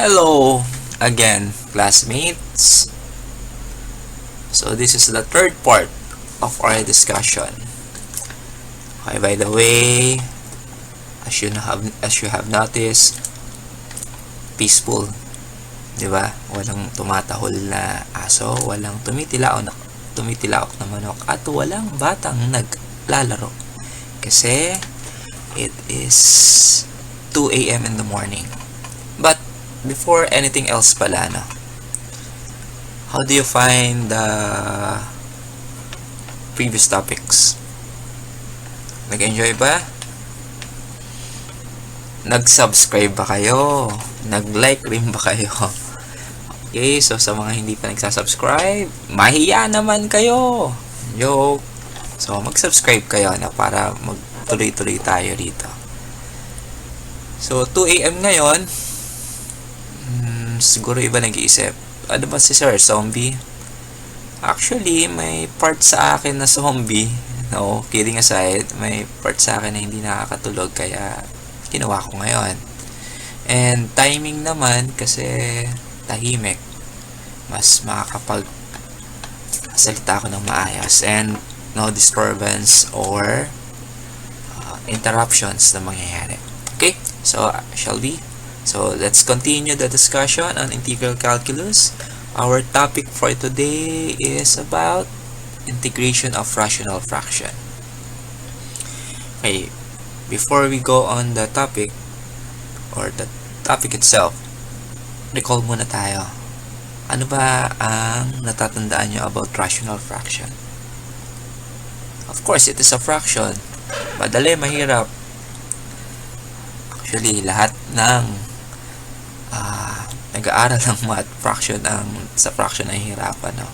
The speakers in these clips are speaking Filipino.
Hello again, classmates. So this is the third part of our discussion. Okay, by the way, as you have noticed, peaceful, 'di ba? Walang tumatahol na aso, walang tumitilaok na manok, at walang batang naglalaro. Kasi it is 2 a.m. in the morning. But before anything else pala, no? How do you find the previous topics? Nag-enjoy ba? Nag-subscribe ba kayo? Nag-like rin ba kayo? Okay, so sa mga hindi pa nagsasubscribe, mahiya naman kayo! Joke! So, mag-subscribe kayo na para magtuloy-tuloy tayo dito. So, 2 a.m. ngayon, siguro iba nag-iisip, ano ba si Sir? Zombie? Actually, may part sa akin na zombie. No, kidding aside, may part sa akin na hindi nakakatulog, kaya ginawa ko ngayon. And timing naman, kasi tahimik, mas makakapag-salita ako ng maayos and no disturbance or interruptions na mangyayari. Okay, so shall we? So let's continue the discussion on integral calculus. Our topic for today is about integration of rational fraction. Okay, before we go on the topic or the topic itself, recall muna tayo. Ano ba ang natatandaan nyo about rational fraction? Of course, it is a fraction. Madali, mahirap. Actually, lahat ng nag-aaral ng math fraction sa fraction ay hirapan, no?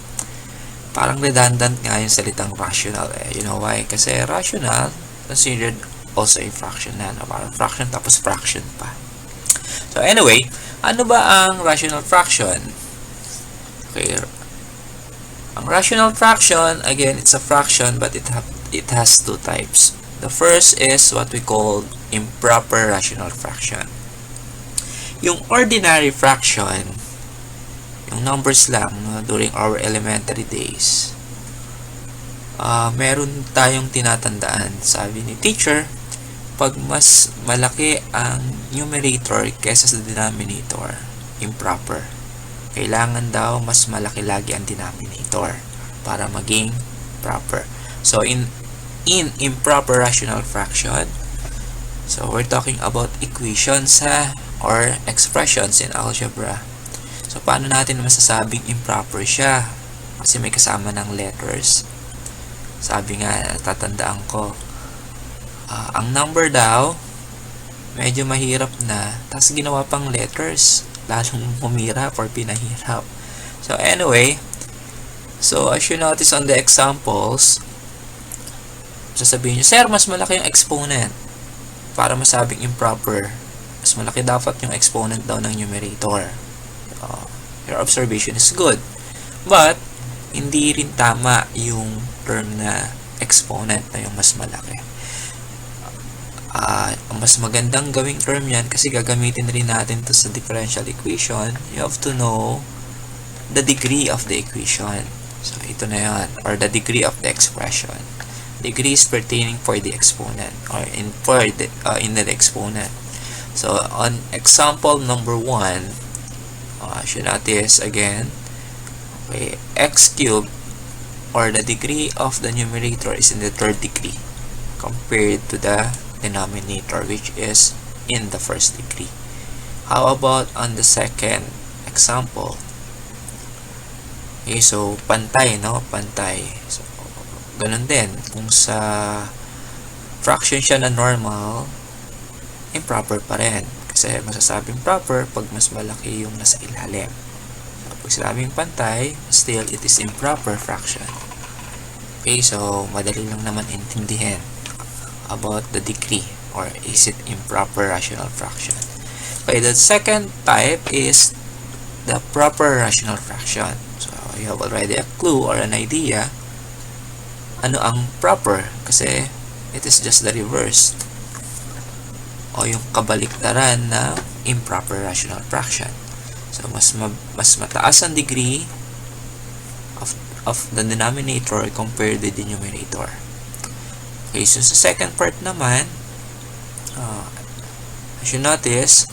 Parang redundant nga yung salitang rational. You know why? Kasi rational considered also a fraction na, no? Parang fraction tapos fraction pa. So anyway, ano ba ang rational fraction? Okay, ang rational fraction, again, it's a fraction but it has two types. The first is what we call improper rational fraction. Yung ordinary fraction, yung numbers lang, no, during our elementary days, meron tayong tinatandaan. Sabi ni teacher, pag mas malaki ang numerator kaysa sa denominator, improper. Kailangan daw mas malaki lagi ang denominator para maging proper. So in improper rational fraction, so we're talking about equations or expressions in algebra. So paano natin masasabing improper siya? Kasi may kasama ng letters. Sabi nga, tatandaan ko, ang number daw medyo mahirap na, tapos ginawa pang letters, lalong humirap or pinahirap. So anyway, so as you notice on the examples, sasabihin nyo, sir, mas malaki yung exponent. Para masabing improper, mas malaki dapat yung exponent daw ng numerator. Your observation is good. But, hindi rin tama yung term na exponent na yung mas malaki. Mas magandang gawing term yan kasi gagamitin rin natin to sa differential equation. You have to know the degree of the equation. So, ito na yan. Or the degree of the expression. Degree is pertaining for the exponent or in the exponent. So, on example number 1, should notice again, okay, x cubed or the degree of the numerator is in the third degree compared to the denominator, which is in the first degree. How about on the second example? Okay, so pantay, no? Pantay. So, ganun din. Kung sa fraction siya na normal, improper pa rin. Kasi masasabing proper pag mas malaki yung nasa ilalim. So, pag sinabing pantay, still it is improper fraction. Okay, so madali lang naman intindihin about the degree or is it improper rational fraction. Okay, the second type is the proper rational fraction. So you have already a clue or an idea ano ang proper, kasi it is just the reverse o yung kabaliktaran na improper rational fraction. So, mas mataas ang degree of the denominator compared with the numerator. Okay, so sa second part naman, as you notice,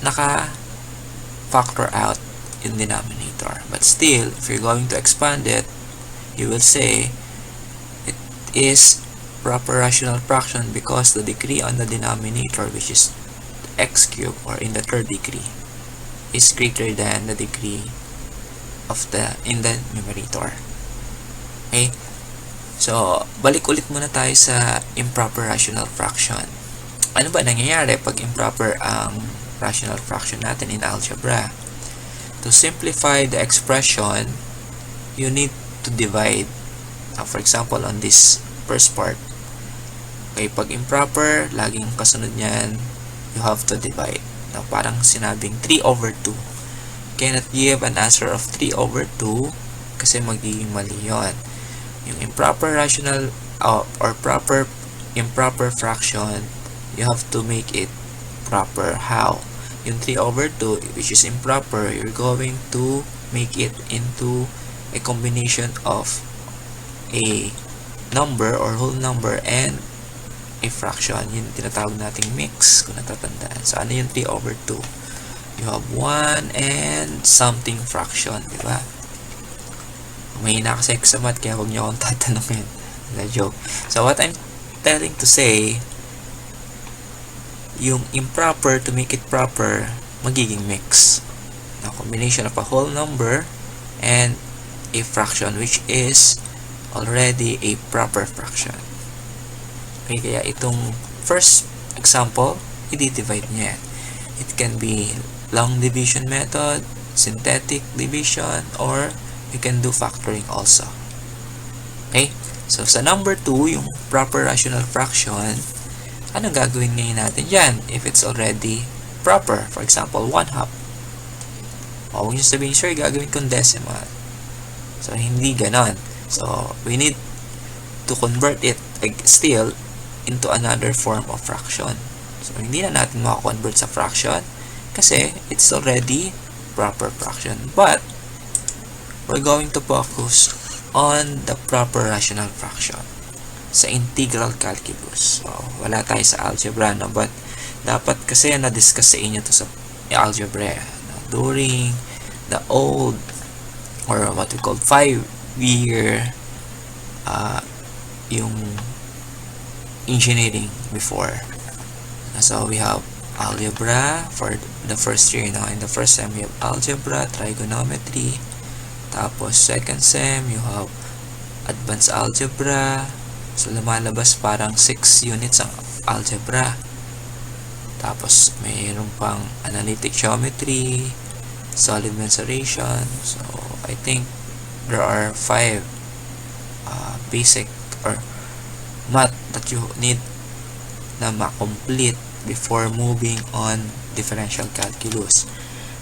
naka-factor out in denominator. But still, if you're going to expand it, you will say it is proper rational fraction because the degree on the denominator, which is x cubed, or in the third degree, is greater than the degree of in the numerator. Okay? So, balik ulit muna tayo sa improper rational fraction. Ano ba nangyayari pag improper ang rational fraction natin in algebra? To simplify the expression, you need to divide. For example, on this first part, okay, pag improper, laging kasunod niyan, you have to divide. Now, parang sinabing 3 over 2. Cannot give an answer of 3 over 2 kasi magiging mali yun. Yung improper rational or proper improper fraction, you have to make it proper. How? Yung 3 over 2, which is improper, you're going to make it into a combination of a number or whole number and a fraction. Yun tinatawag nating mix, kung natatandaan. So, ano yung 3 over 2? You have 1 and something fraction, di ba? Mahina kasi sa math, kaya huwag niyo akong tatanungin. Joke. So, what I'm telling to say, yung improper, to make it proper, magiging mix. A combination of a whole number and a fraction, which is already a proper fraction. Okay, kaya itong first example, i-divide niya. It can be long division method, synthetic division, or you can do factoring also. Okay? So, sa number 2, yung proper rational fraction, anong gagawin ngayon natin dyan? If it's already proper, for example, 1/2. O, huwag nyo sabihin, sure, gagawin kong decimal. So, hindi ganon. So, we need to convert it still into another form of fraction. So, hindi na natin makakonvert sa fraction kasi it's already proper fraction. But, we're going to focus on the proper rational fraction sa integral calculus. So, wala tayo sa algebra, no? But, dapat kasi na-discuss sa inyo to sa algebra. No? During the old, or what we call 5-year, yung engineering before. So, we have algebra for the first year. Now, in the first sem, we have algebra, trigonometry. Tapos, second sem, you have advanced algebra. So, lumalabas parang 6 units ang algebra. Tapos, mayroon pang analytic geometry, solid mensuration. So, I think there are 5 basic or math that you need na ma-complete before moving on differential calculus.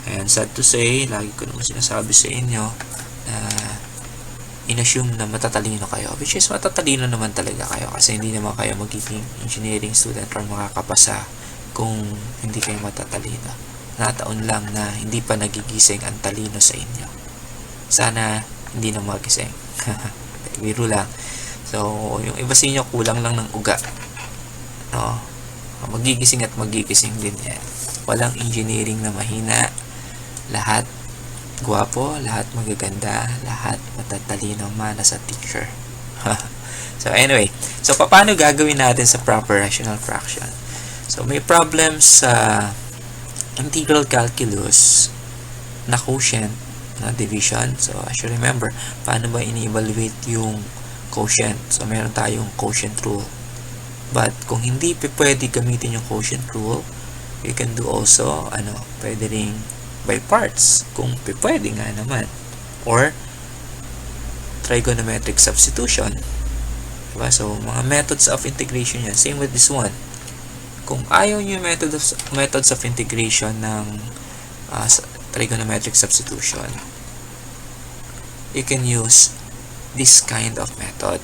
And sad to say, lagi ko naman sinasabi sa inyo na in-assume na matatalino kayo, which is matatalino naman talaga kayo kasi hindi naman kayo magiging engineering student or makakapasa kung hindi kayo matatalino. Nataon lang na hindi pa nagigising ang talino sa inyo. Sana hindi na magising. Biro lang. So, yung iba sa inyo kulang lang ng uga. No? Magigising at magigising din yan. Walang engineering na mahina. Lahat gwapo, lahat magaganda, lahat matatalino man sa teacher. So, anyway. So, paano gagawin natin sa proper rational fraction? So, may problems sa integral calculus na quotient, na division. So, as you remember, paano ba ini-evaluate yung quotient? So, meron tayong quotient rule. But, kung hindi pwede gamitin yung quotient rule, you can do also, pwede ring by parts, kung pwede nga naman. Or, trigonometric substitution. Diba? So, mga methods of integration yan. Same with this one. Kung ayaw nyo methods of integration ng trigonometric substitution, you can use this kind of method.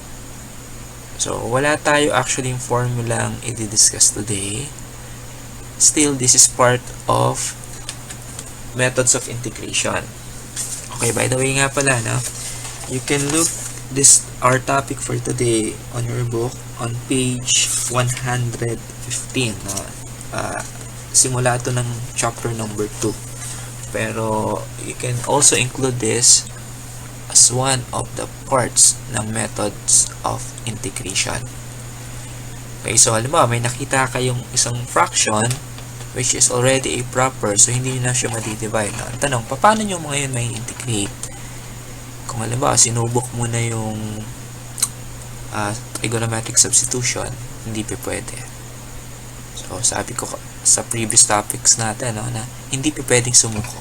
So, wala tayo actually formulang i-discuss today. Still, this is part of methods of integration. Okay, by the way nga pala, no? You can look this our topic for today on your book on page 115, no? Simula to ng chapter number 2. Pero you can also include this as one of the parts ng methods of integration. Okay, so halimbawa may nakita kayong isang fraction which is already a proper, so hindi na siya madi-divide. No? Ang tanong, paano nyo ngayon may integrate? Kung halimbawa, sinubok mo na yung trigonometric substitution, hindi pa pwede. So, sabi ko sa previous topics natin, no, na hindi pa pwedeng sumuko.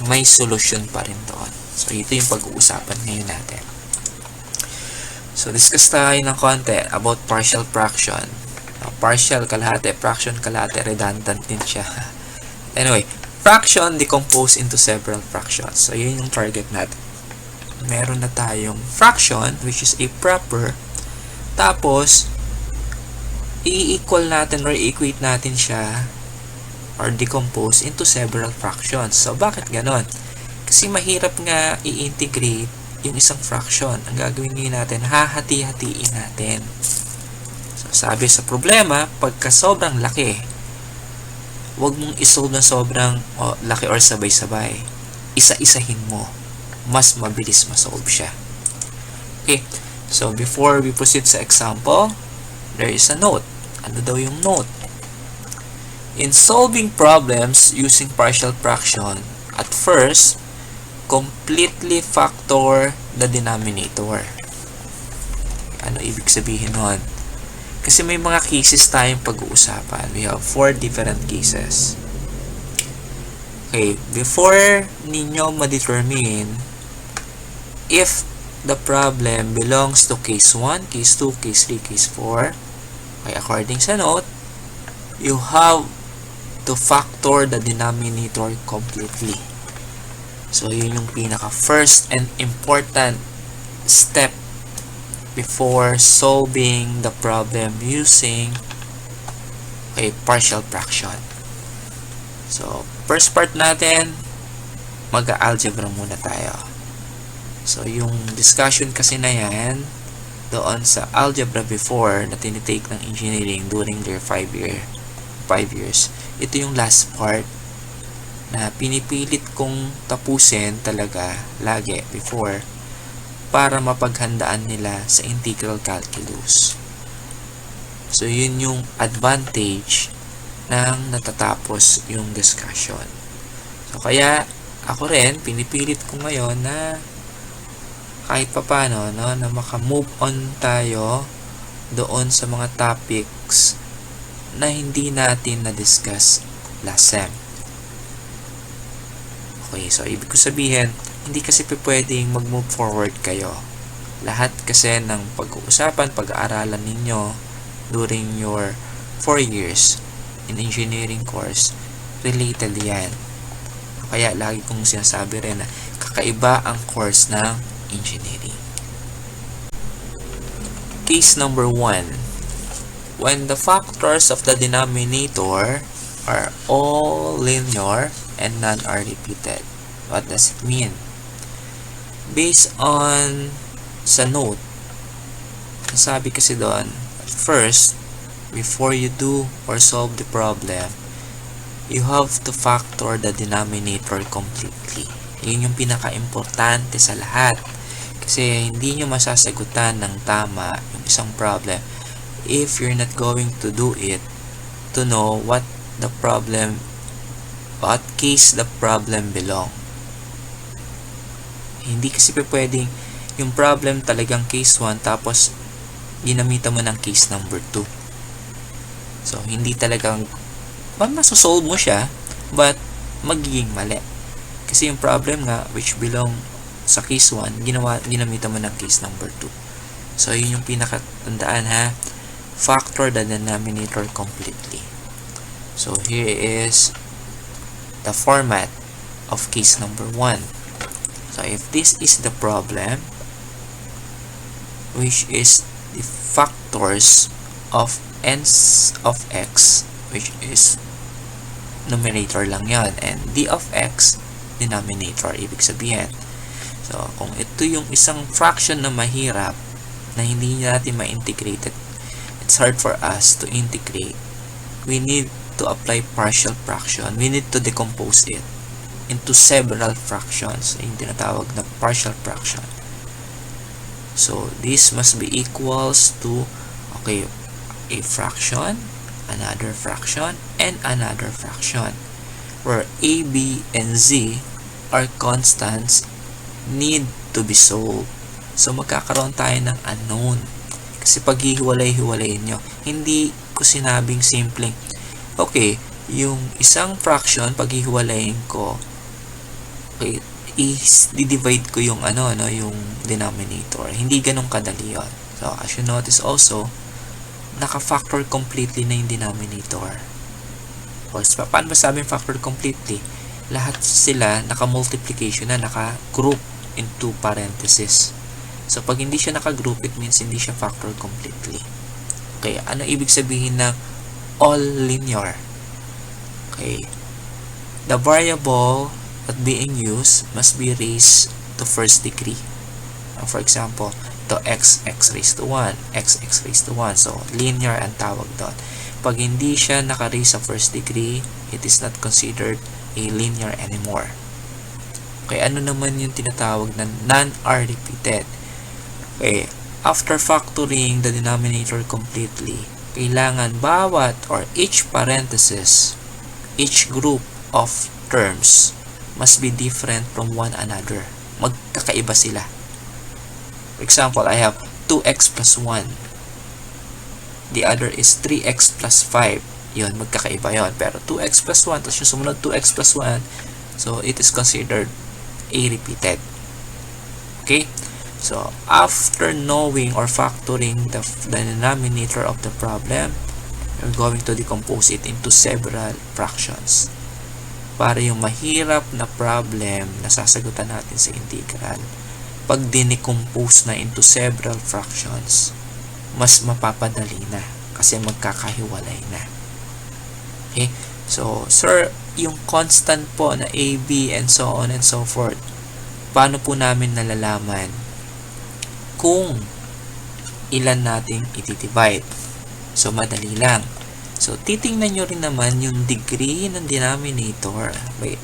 May solution pa rin doon. So, ito yung pag-uusapan ngayon natin. So, discuss tayo ng konti about partial fraction. Partial, kalahati, fraction, kalahati, redundant din siya. Anyway, fraction decompose into several fractions. So, yun yung target natin. Meron na tayong fraction, which is a proper. Tapos, i-equal natin or i-equate natin siya or decompose into several fractions. So, bakit ganon? Kasi mahirap nga i-integrate yung isang fraction. Ang gagawin natin, hahati-hatiin natin. Sabi sa problema, pagka sobrang laki, huwag mong isolve na sobrang laki or sabay-sabay. Isa-isahin mo. Mas mabilis masolve siya. Okay, so before we proceed sa example, there is a note. Ano daw yung note? In solving problems using partial fraction, at first, completely factor the denominator. Ano ibig sabihin nun? Kasi may mga cases tayong pag-uusapan. We have 4 different cases. Okay, before ninyo ma-determine if the problem belongs to case 1, case 2, case 3, case 4, okay, according sa note, you have to factor the denominator completely. So, yun yung pinaka-first and important step before solving the problem using a partial fraction. So, first part natin, mag-algebra muna tayo. So, yung discussion kasi na yan, doon sa algebra before na tinitake ng engineering during their 5 years. Ito yung last part na pinipilit kong tapusin talaga lagi before para mapaghandaan nila sa integral calculus. So, yun yung advantage ng natatapos yung discussion. So, kaya ako rin, pinipilit ko ngayon na kahit papano, no, na maka-move on tayo doon sa mga topics na hindi natin na-discuss last sem. Okay, so ibig ko sabihin, hindi kasi pwedeng mag-move forward kayo. Lahat kasi ng pag-uusapan, pag-aaralan ninyo during your 4 years in engineering course, related yan. Kaya lagi kong sinasabi rin na kakaiba ang course ng engineering. Case number 1. When the factors of the denominator are all linear and none are repeated. What does it mean? Based on sa note, sabi kasi doon, first, before you do or solve the problem, you have to factor the denominator completely. Yun yung pinaka-importante sa lahat. Kasi hindi nyo masasagutan ng tama yung isang problem if you're not going to do it to know what case the problem belong. Hindi kasi pwedeng yung problem talagang case 1 tapos ginamitan mo ng case number 2. So, hindi talagang masosolve mo siya but magiging mali. Kasi yung problem nga which belong sa case 1, ginamitan mo ng case number 2. So, yun yung pinakatandaan ha. Factor the denominator completely. So, here is the format of case number 1. So, if this is the problem, which is the factors of n of x, which is numerator lang yon, and d of x, denominator, ibig sabihin. So, kung ito yung isang fraction na mahirap, na hindi natin ma-integrate, it's hard for us to integrate, we need to apply partial fraction. We need to decompose it into several fractions, yung tinatawag na partial fraction. So, this must be equals to, okay, a fraction, another fraction, and another fraction, where a, b, and z are constants need to be solved. So, magkakaroon tayo ng unknown. Kasi pag hihiwalay-hiwalayin nyo, hindi ko sinabing simpleng, okay, yung isang fraction, pag hihiwalayin ko, okay, i-divide ko yung yung denominator. Hindi ganun kadali yun. So, as you notice also, naka-factor completely na yung denominator. So, paano ba sabing factor completely? Lahat sila naka-multiplication na, naka-group into parentheses. So, pag hindi siya naka-group, it means hindi siya factor completely. Okay, ano ibig sabihin ng all linear? Okay, the variable that being used must be raised to first degree. For example, to x raised to 1, x raised to 1. So, linear ang tawag doon. Pag hindi siya naka-raise sa first degree, it is not considered a linear anymore. Okay, ano naman yung tinatawag na non-R repeated? Okay, after factoring the denominator completely, kailangan bawat or each parenthesis, each group of terms must be different from one another. Magkakaiba sila. For example, I have 2x plus 1. The other is 3x plus 5. Yun, magkakaiba yun. Pero 2x plus 1, tapos yung sumunod 2x plus 1, so it is considered a repeated. Okay? So, after knowing or factoring the denominator of the problem, we're going to decompose it into several fractions. Para yung mahirap na problem na sasagutan natin sa integral, pag dinecompose na into several fractions, mas mapapadali na kasi magkakahiwalay na. Okay? So, sir, yung constant po na a, b, and so on and so forth, paano po namin nalalaman kung ilan nating i-divide? So, madali lang. So, titingnan nyo rin naman yung degree ng denominator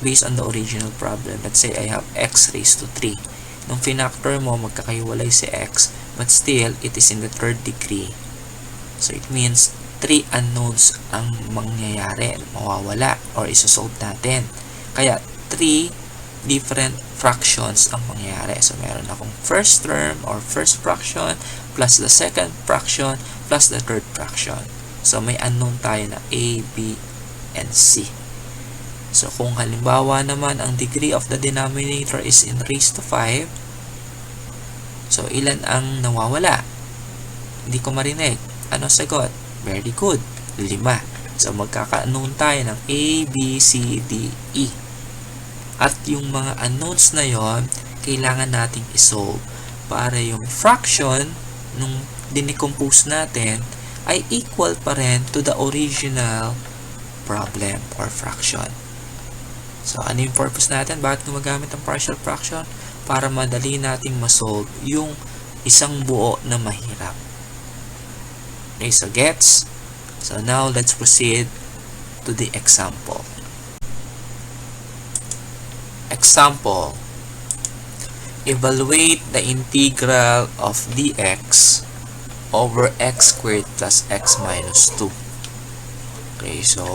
based on the original problem. Let's say I have x raised to 3. Nung finactor mo, magkakahiwalay si x, but still, it is in the third degree. So, it means 3 unknowns ang mangyayari, mawawala, or isosolve natin. Kaya, 3 different fractions ang mangyayari. So, meron akong first term or first fraction plus the second fraction plus the third fraction. So, may unknown tayo na a, b, and c. So, kung halimbawa naman ang degree of the denominator is in raised to 5, so, ilan ang nawawala? Hindi ko marinig. Ano sagot? Very good. 5. So, magkaka-unknown tayo ng a, b, c, d, e. At yung mga unknowns na yon, kailangan nating isolve para yung fraction nung dinecompose natin ay equal pa rin to the original problem or fraction. So, ano yung purpose natin? Bakit gumagamit ng partial fraction? Para madali nating masolve yung isang buo na mahirap. Okay, so gets? So, now let's proceed to the example. Example. Evaluate the integral of dx over x squared plus x minus 2. Okay, so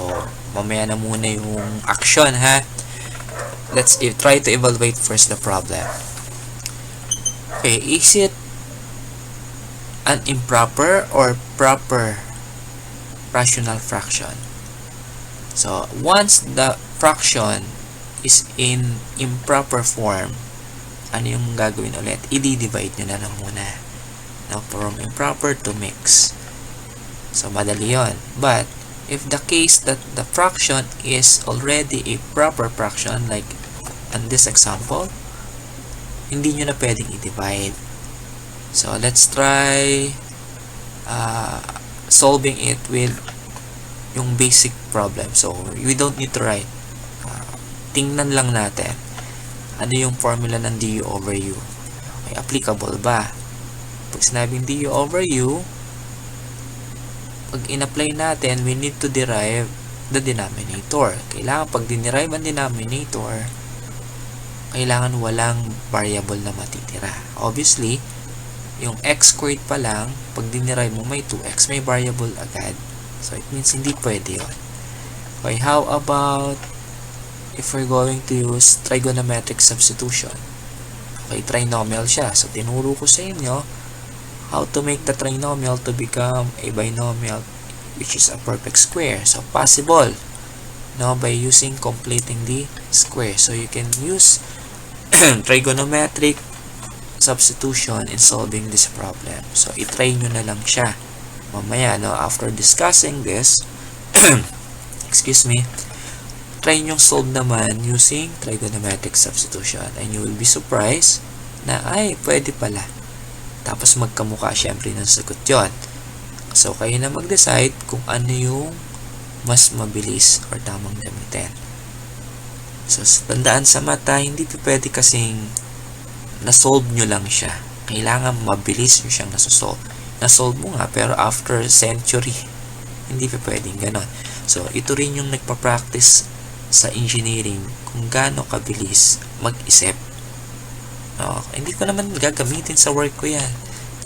mamaya na muna yung action, ha. Let's try to evaluate first the problem. Okay, is it an improper or proper rational fraction? So, once the fraction is in improper form, ano yung gagawin ulit? I-divide nyo na lang muna. Now, from improper to mix. So, madali yun. But, if the case that the fraction is already a proper fraction, like in this example, hindi nyo na pwedeng i-divide. So, let's try solving it with yung basic problem. So, we don't need to write. Tingnan lang natin ano yung formula ng du over u. Okay, applicable ba? Pag sinabing du over u, pag in-apply natin, we need to derive the denominator. Kailangan pag dinerive ang denominator, kailangan walang variable na matitira. Obviously, yung x squared pa lang, pag dinerive mo may 2x, may variable agad. So, it means hindi pwede yun. Okay, how about if we're going to use trigonometric substitution? Okay, trinomial siya. So, tinuro ko sa inyo how to make the trinomial to become a binomial, which is a perfect square. So, possible, no, by using completing the square. So, you can use trigonometric substitution in solving this problem. So, itry nyo na lang siya. Mamaya, no, after discussing this, excuse me, try nyo solve naman using trigonometric substitution. And you will be surprised na, ay, pwede pala. Tapos magkamukha syempre ng sagot yon. So, kayo na mag-decide kung ano yung mas mabilis or tamang gamitin. So, tandaan sa mata, hindi pwede kasing na-solve nyo lang siya. Kailangan mabilis nyo siyang nasosolve. Na-solve mo nga, pero after century, hindi pwedeng ganon. So, ito rin yung nagpa-practice sa engineering kung gaano kabilis mag-isip. Hindi ko naman gagamitin sa work ko yan.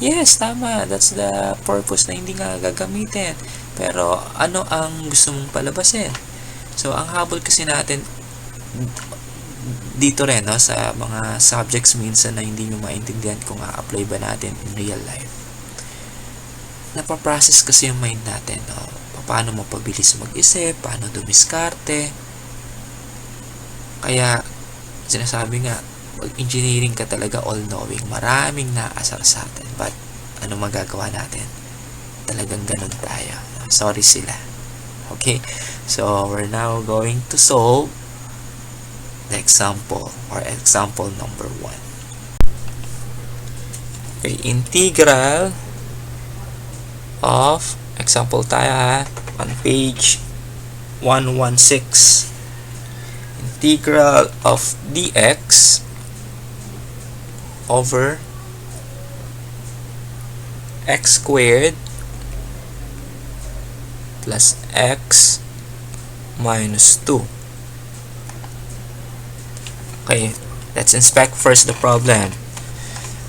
Yes, tama. That's the purpose na hindi nga gagamitin. Pero, ano ang gusto mong palabasin? So, ang habol kasi natin dito rin, no, sa mga subjects minsan na hindi nyo maintindihan kung a-apply ba natin in real life. Napaprocess kasi yung mind natin. No? Paano mapabilis mag-isip, paano dumiskarte. Kaya, sinasabi nga, engineering ka talaga all-knowing. Maraming naasar sa atin. But, ano magagawa natin? Talagang ganun tayo. Sorry sila. Okay? So, we're now going to solve the example or example number 1. Okay, integral of example tayo on page 116. Integral of dx over x squared plus x minus 2. Okay, let's inspect first the problem.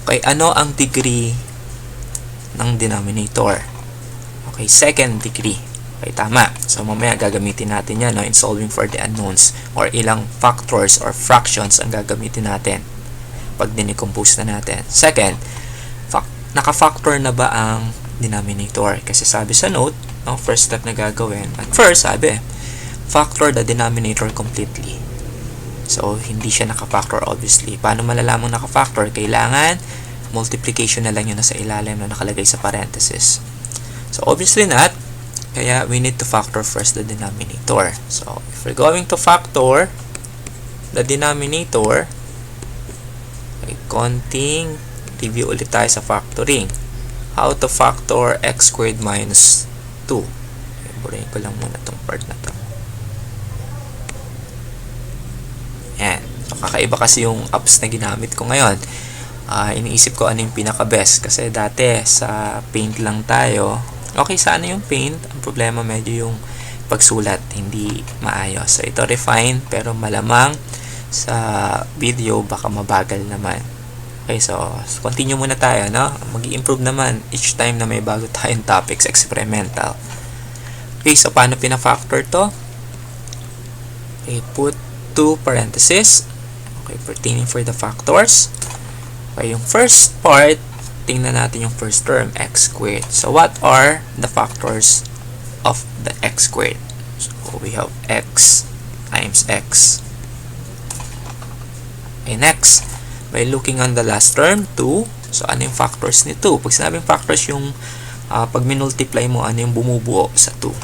Okay, ano ang degree ng denominator? Okay, second degree. Okay, tama. So, mamaya gagamitin natin yan, no, in solving for the unknowns or ilang factors or fractions ang gagamitin natin pag dinicompose na natin. Second, naka-factor na ba ang denominator? Kasi sabi sa note, no, first step na gagawin. At first, sabi, factor the denominator completely. So, hindi siya naka-factor obviously. Paano malalaman naka-factor? Kailangan multiplication na lang yun sa ilalim na nakalagay sa parenthesis. So, obviously not. Kaya, we need to factor first the denominator. So, if we're going to factor the denominator, okay, konting review ulit tayo sa factoring. How to factor x squared minus 2. Okay, burahin ko lang muna itong part na to. Yan. So, kakaiba kasi yung apps na ginamit ko ngayon. Iniisip ko ano yung pinaka-best. Kasi dati, sa Paint lang tayo. Okay, sana yung Paint. Ang problema medyo yung pagsulat. Hindi maayos. So, ito refine. Pero malamang sa video, baka mabagal naman. Okay, so, continue muna tayo, no? Mag-i-improve naman each time na may bago tayong topics, experimental. Okay, so, paano pina-factor to? Okay, put 2 parentheses. Okay, pertaining for the factors. Okay, yung first part, tingnan natin yung first term, x squared. So, what are the factors of the x squared? So, we have x times x. Okay, next, by looking on the last term, 2. So, ano yung factors ni 2? Pag sinabing factors yung pag minultiply mo, ano yung bumubuo sa 2?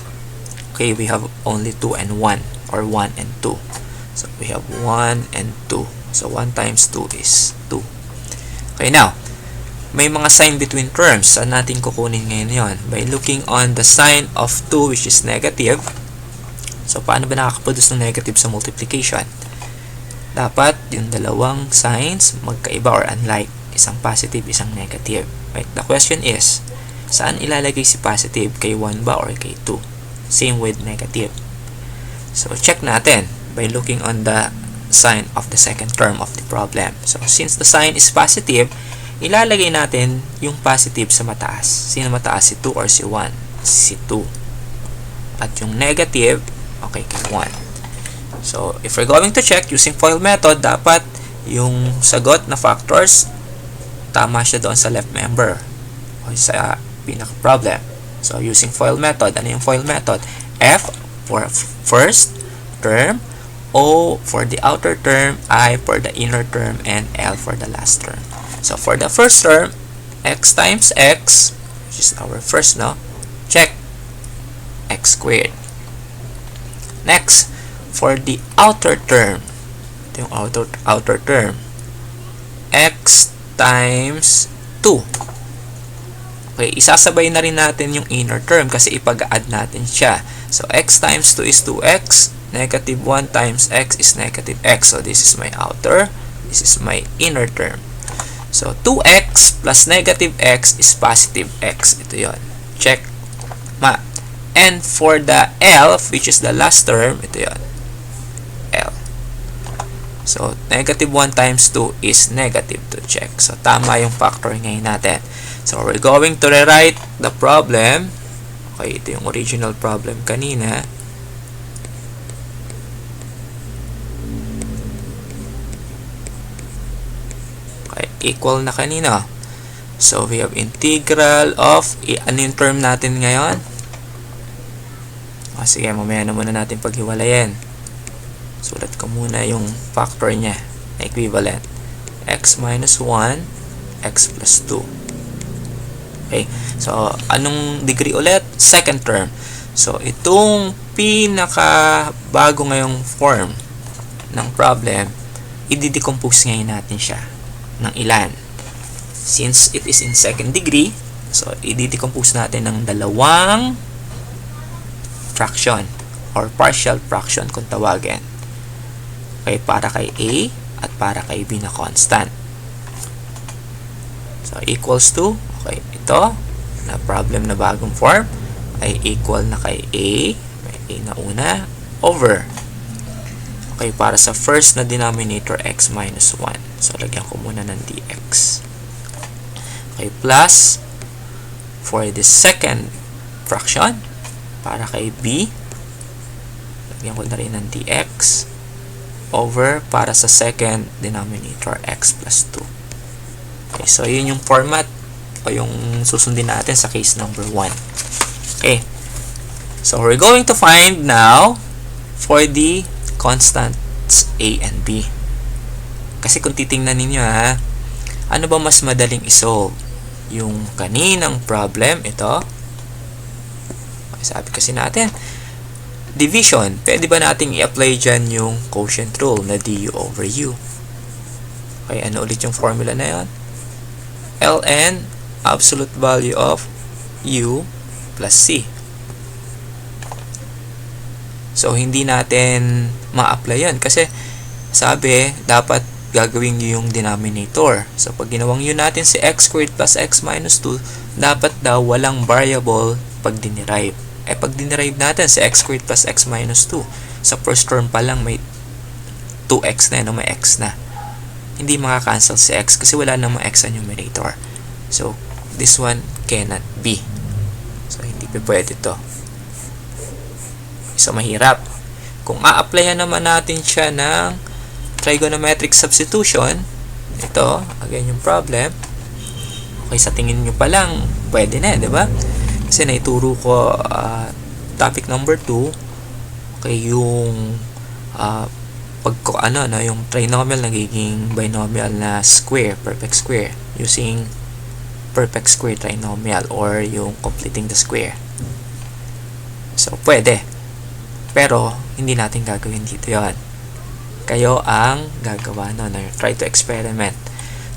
Okay, we have only 2 and 1 or 1 and 2. So, we have 1 and 2. So, 1 times 2 is 2. Okay, now, may mga sign between terms. Saan natin kukunin ngayon yon? By looking on the sign of 2 which is negative. So, paano ba nakakaproduce ng negative sa multiplication? Dapat yung dalawang signs magkaiba or unlike. Isang positive, isang negative. Right? The question is, saan ilalagay si positive? Kay 1 ba or kay 2? Same with negative. So, check natin by looking on the sign of the second term of the problem. So, since the sign is positive, ilalagay natin yung positive sa mataas. Sino mataas? Si 2 or si 1? Si 2. At yung negative, okay, kay 1. So, if we're going to check using FOIL method, dapat yung sagot na factors, tama siya doon sa left member o sa pinaka-problem. So, using FOIL method, ano yung FOIL method? F for first term, O for the outer term, I for the inner term, and L for the last term. So, for the first term, x times x, which is our first, no? Check. X squared. Next, for the outer term, ito yung outer term, x times 2. Okay, isasabay na rin natin yung inner term kasi ipag-add natin siya. So, x times 2 is 2x, negative 1 times x is negative x. So, this is my outer, this is my inner term. So, 2x plus negative x is positive x. Ito yon. Check. And for the L, which is the last term, ito yon. L. So, negative 1 times 2 is negative 2. Check. So, tama yung factor ngayon natin. So, we're going to rewrite the problem. Okay, ito yung original problem kanina. Okay, equal na kanina. So, we have integral of, ano yung term natin ngayon? O, sige, mamaya na muna natin paghiwalayin. Sulat ko muna yung factor niya na equivalent. X minus 1, x plus 2. Okay, so, anong degree ulit? Second term. So, itong pinaka-bago ngayong form ng problem, i-decompose ngayon natin siya ng ilan. Since it is in second degree, so, i-decompose natin ng dalawang fraction or partial fraction kung tawagin. Okay, para kay A at para kay B na constant. So, equals to, okay, ito, na problem na bagong form, ay equal na kay A, may A na una, over. Okay, para sa first na denominator, x minus 1. So, lagyan ko muna ng dx. Okay, plus, for the second fraction, para kay B, lagyan ko na rin ng dx, over para sa second denominator, x plus 2. Okay, so yun yung format o yung susundin natin sa case number 1. Okay, so we're going to find now for the constants A and B. Kasi kung titingnan ninyo ano ba mas madaling isolve? Yung kaninang problem, ito. Sabi kasi natin, division. Pwede ba nating i-apply dyan yung quotient rule na du over u? Okay, ano ulit yung formula na yun? Ln, absolute value of u plus c. So, hindi natin ma-apply yan kasi sabi, dapat gagawin nyo yung denominator. So, pag ginawang yun natin si x squared plus x minus 2, dapat daw walang variable pag dinerive. Pag dinerive natin si x squared plus x minus 2, sa first term pa lang may 2x na, may x na. Hindi makakancel si x kasi wala namang x sa numerator. So, this one cannot be. So, hindi pa pwede to. So, mahirap. Kung a-applyan naman natin siya ng trigonometric substitution, ito, again yung problem, okay, sa tingin nyo pa lang, pwede na, di ba? Kasi naituro ko topic number 2, okay, yung yung trinomial nagiging binomial na square, perfect square, using perfect square trinomial or yung completing the square. So, pwede. Pero, hindi natin gagawin dito yon. Kayo ang gagawa try to experiment.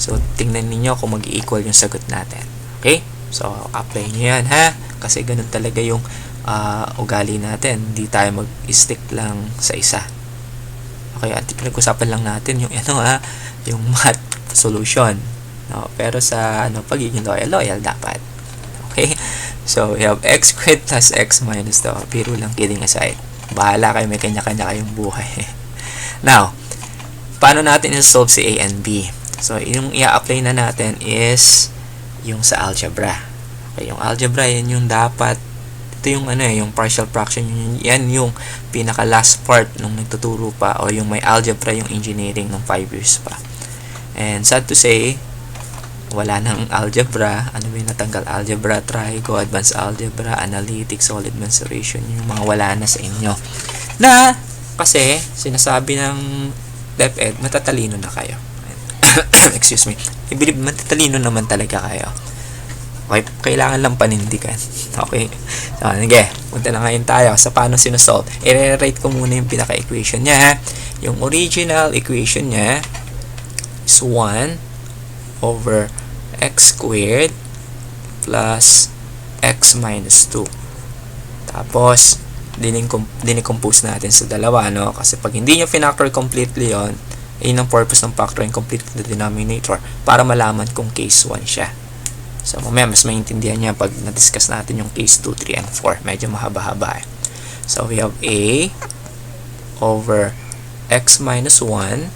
So, tingnan niyo kung mag-equal yung sagot natin. Okay? So, apply nyo yan, ha? Kasi ganun talaga yung ugali natin. Hindi tayo mag-stick lang sa isa. Okay, at pinag-usapan lang natin yung yung math solution. No? Pero sa pagiging loyal dapat. Okay? So, we have x squared plus x minus 2. Pero lang, kidding aside. Bahala kayo, may kanya-kanya kayong buhay. Now, paano natin i-solve si A and B? So, yung i-apply na natin is yung sa algebra. Okay, yung algebra, yan yung dapat, ito yung yung partial fraction, yan yung pinaka last part nung nagtuturo pa, o yung may algebra yung engineering nung 5 years pa. And sad to say, wala nang algebra. Ano ba yung natanggal? Algebra, trigo, advanced algebra, analytics, solid mensuration, yung mga wala na sa inyo. Na, kasi, sinasabi ng DepEd, matatalino na kayo. Excuse me. I believe matatalino naman talaga kayo. Okay, kailangan lang panindigan. Okay. So, sige, punta na ngayon tayo sa paano sinusolve. I-rewrite ko muna yung pinaka-equation niya, ha? Yung original equation niya is 1 over x squared plus x minus 2. Tapos, dinicompose natin sa dalawa, no? Kasi pag hindi nyo finactor completely yon, yun ang purpose ng factoring complete the denominator para malaman kung case 1 siya. So, mamaya mas maintindihan niya pag na-discuss natin yung case 2, 3, and 4. Medyo mahaba-haba eh. So, we have A over x minus 1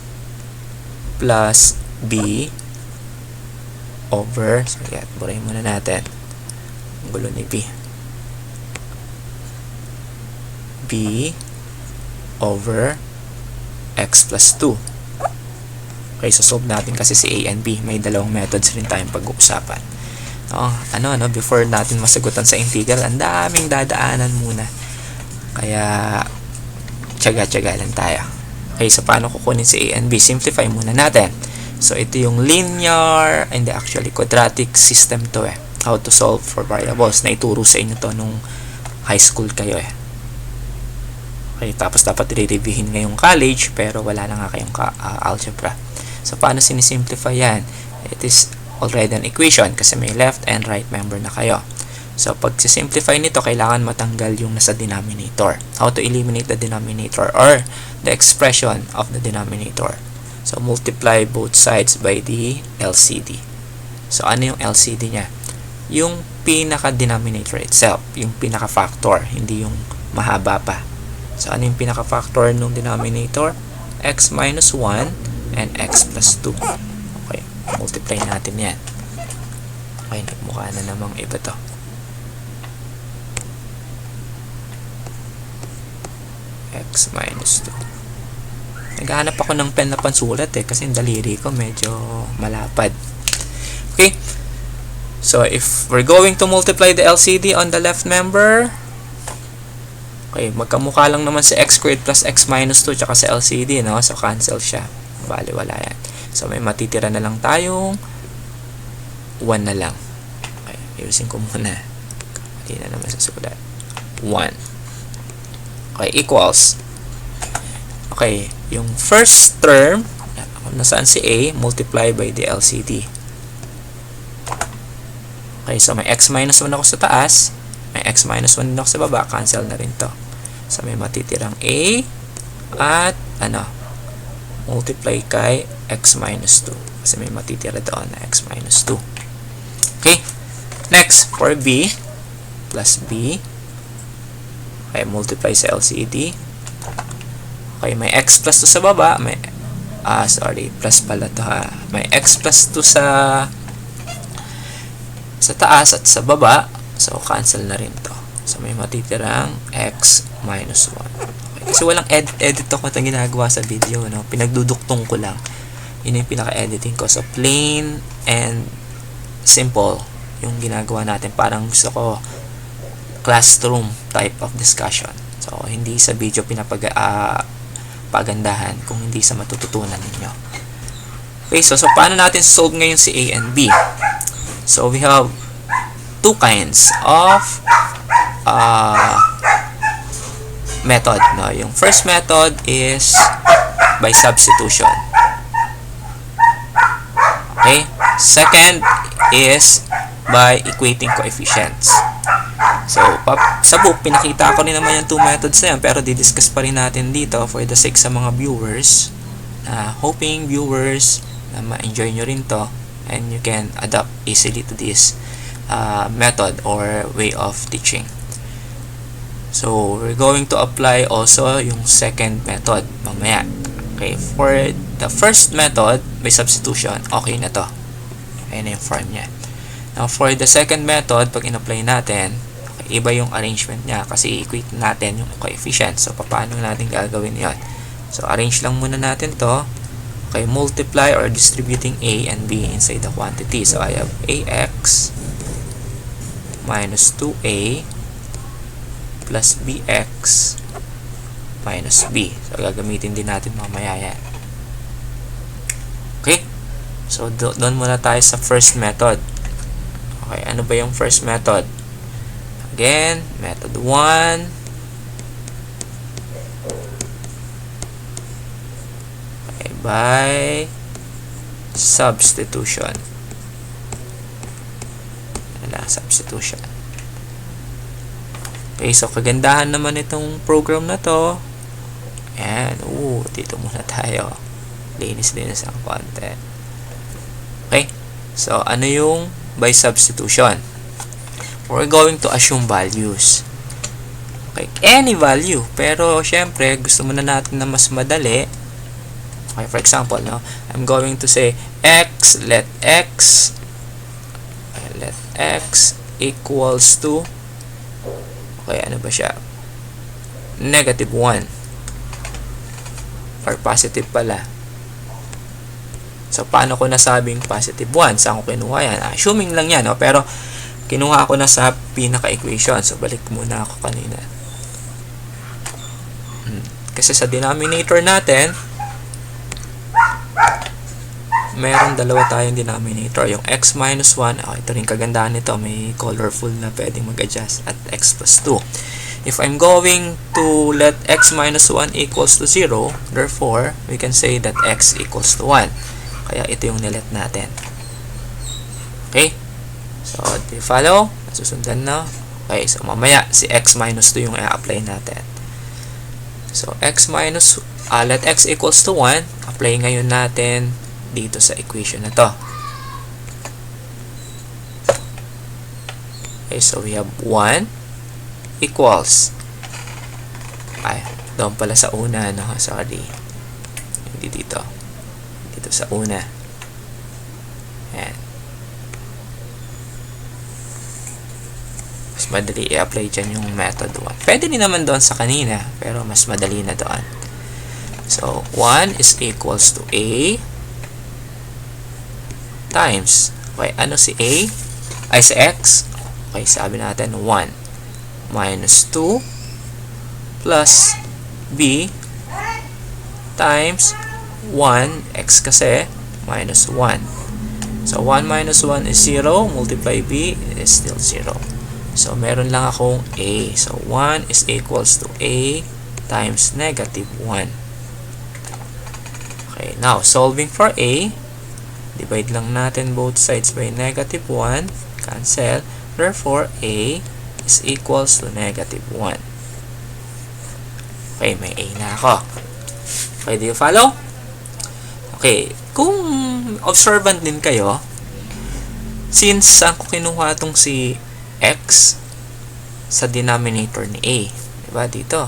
plus B over, so yeah, burahin muna natin ang gulo ni B. B over x plus 2. Okay, so solve natin kasi si A and B. May dalawang methods rin tayong pag-uusapan. Before natin masagutan sa integral, ang daming dadaanan muna. Kaya, tiyaga-tiyaga lang tayo. Okay, so paano kukunin si A and B? Simplify muna natin. So, ito yung linear, hindi actually, quadratic system to eh. How to solve for variables. Naituro sa inyo to nung high school kayo eh. Okay, tapos dapat i-reviewin ngayong college, pero wala na nga kayong algebra. So, paano sinisimplify yan? It is already an equation kasi may left and right member na kayo. So, pag simplify nito, kailangan matanggal yung nasa denominator. How to eliminate the denominator or the expression of the denominator. So, multiply both sides by the LCD. So, ano yung LCD niya? Yung pinaka-denominator itself. Yung pinaka-factor. Hindi yung mahaba pa. So, ano yung pinaka-factor ng denominator? X minus 1 and x plus 2. Okay. Multiply natin yan. Okay. Nagmukha na namang iba to. X minus 2. Naghahanap ako ng pen na pansulat eh. Kasi yung daliri ko medyo malapad. Okay. So, if we're going to multiply the LCD on the left member, okay, magkamukha lang naman sa x squared plus x minus 2 tsaka sa LCD, no? So, cancel siya. Bali, wala yan. So, may matitira na lang tayong 1 na lang. Okay, ayusin ko muna. Hindi na naman sa sulat. 1. Okay, equals. Okay, yung first term, nasaan si A, multiply by the LCD. Okay, so may x minus 1 ako sa taas, may x minus 1 din ako sa baba, cancel na rin to. So may matitirang A at multiply kay x minus 2 kasi may matitira doon na x minus 2. Okay, next for B plus B, okay, multiply sa LCD. Okay, may x plus 2 sa baba, may plus pala to ha. May x plus 2 sa taas at sa baba. So, cancel na rin to. So, may matitirang x minus 1. Okay. Kasi walang edit ako na ginagawa sa video. No? Pinagduduktong ko lang. Yun yung pinaka-editing ko. So, plain and simple yung ginagawa natin. Parang gusto ko classroom type of discussion. So, hindi sa video pagandahan kung hindi sa matututunan ninyo. Okay, so paano natin solve ngayon si A and B? So, we have two kinds of method. No? Yung first method is by substitution. Okay? Second is by equating coefficients. So, sa book, pinakita ko rin naman yung two methods na yan, pero didiscuss pa rin natin dito for the sake sa mga viewers. Hoping viewers na ma-enjoy nyo rin to and you can adapt easily to this method or way of teaching. So, we're going to apply also yung second method mamaya. Okay, for the first method, by substitution, okay na to. Ayan na yung form niya. Now, for the second method, pag in-apply natin, okay, iba yung arrangement niya kasi equate natin yung coefficient. So, paano natin gagawin yon? So, arrange lang muna natin to. Okay, multiply or distributing A and B inside the quantity. So, I have AX minus 2A plus BX minus B. So, gagamitin din natin mamaya yan. Okay? So, doon muna tayo sa first method. Okay, ano ba yung first method? Again, method 1. Okay, by substitution. Substitution. Okay, so kagandahan naman itong program na to. Ayan, dito muna tayo. Linis-linis ang konti. Okay, so ano yung by substitution? We're going to assume values. Okay, any value. Pero, syempre, gusto muna natin na mas madali. Okay, for example, no, I'm going to say let x equals to, okay, ano ba siya? Negative 1. Or positive pala. So, paano ko nasabing positive 1? Saan ko kinuha yan? Assuming lang yan, no? Pero, kinuha ko na sa pinaka-equation. So, balik muna ako kanina. Kasi sa denominator natin, meron dalawa tayong denominator. Yung x minus 1, ito rin kagandahan nito. May colorful na pwedeng mag-adjust at x plus 2. If I'm going to let x minus 1 equals to 0, therefore, we can say that x equals to 1. Kaya ito yung nilet natin. Okay? So, do you follow? Nasusundan na. Okay, so mamaya, si x minus 2 yung i-apply natin. So, let x equals to 1. Apply ngayon natin dito sa equation na to. Okay, so we have 1 equals, doon pala sa una, no? Sorry. Hindi dito. Dito sa una. Ayan. Mas madali i-apply dyan yung method 1. Pwede din naman doon sa kanina, pero mas madali na doon. So, 1 is equals to A times, okay, ano si A? Ay, si X. Okay, sabi natin 1 minus 2 plus B times 1, X kasi, minus 1. So, 1 minus 1 is 0. Multiply B is still 0. So, meron lang akong A. So, 1 is equals to A times negative 1. Okay, now, solving for A, divide lang natin both sides by negative 1. Cancel. Therefore, A is equals to negative 1. Okay, may A na ako. Okay, do you follow? Okay, kung observant din kayo, since saan ko kinuha itong si X sa denominator ni A. Diba? Dito.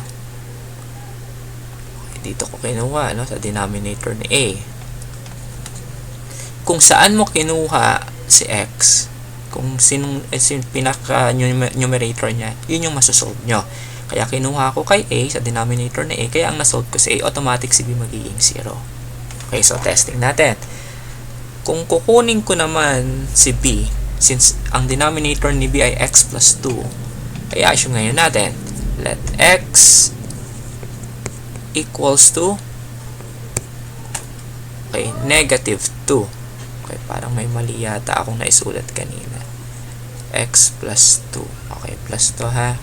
Okay, dito ko kinuha, no? Sa denominator ni A. Kung saan mo kinuha si X, kung sinong pinaka-numerator niya, yun yung masosolve nyo. Kaya kinuha ko kay A sa denominator ni A, kaya ang nasolve ko si A, automatic si B magiging 0. Okay, so testing natin. Kung kukunin ko naman si B, since ang denominator ni B ay x plus 2, kaya assume ngayon natin, let x equals to, okay, negative 2. Okay, parang may mali yata akong naisulat kanina. X plus 2. Okay, plus 2 ha.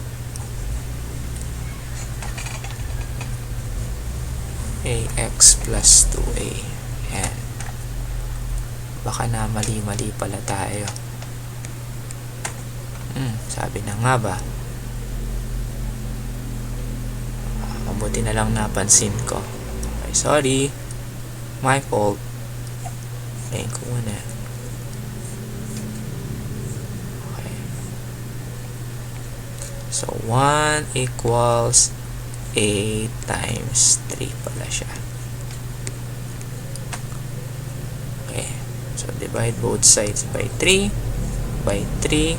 Ax plus 2a. Ayan. Baka na mali-mali pala tayo. Sabi na nga ba. Mabuti na lang napansin ko. Okay, sorry. My fault. Playin ko muna. Okay. So, 1 equals A times 3 pala siya. Okay. So, divide both sides by 3. By 3.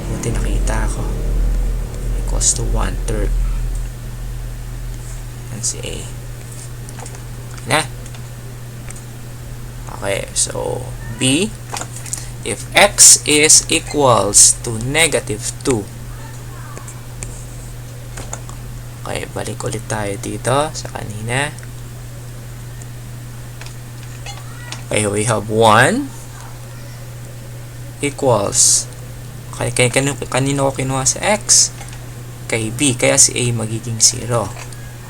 Buti nakita ako. Equals to 1/3. Yan si A. Na. Okay, so B, if x is equals to -2. Okay, balik ulit tayo dito sa kanina. Okay, we have 1 equals, okay, kanino ko kinuha sa x? Kay B, kaya si A magiging 0.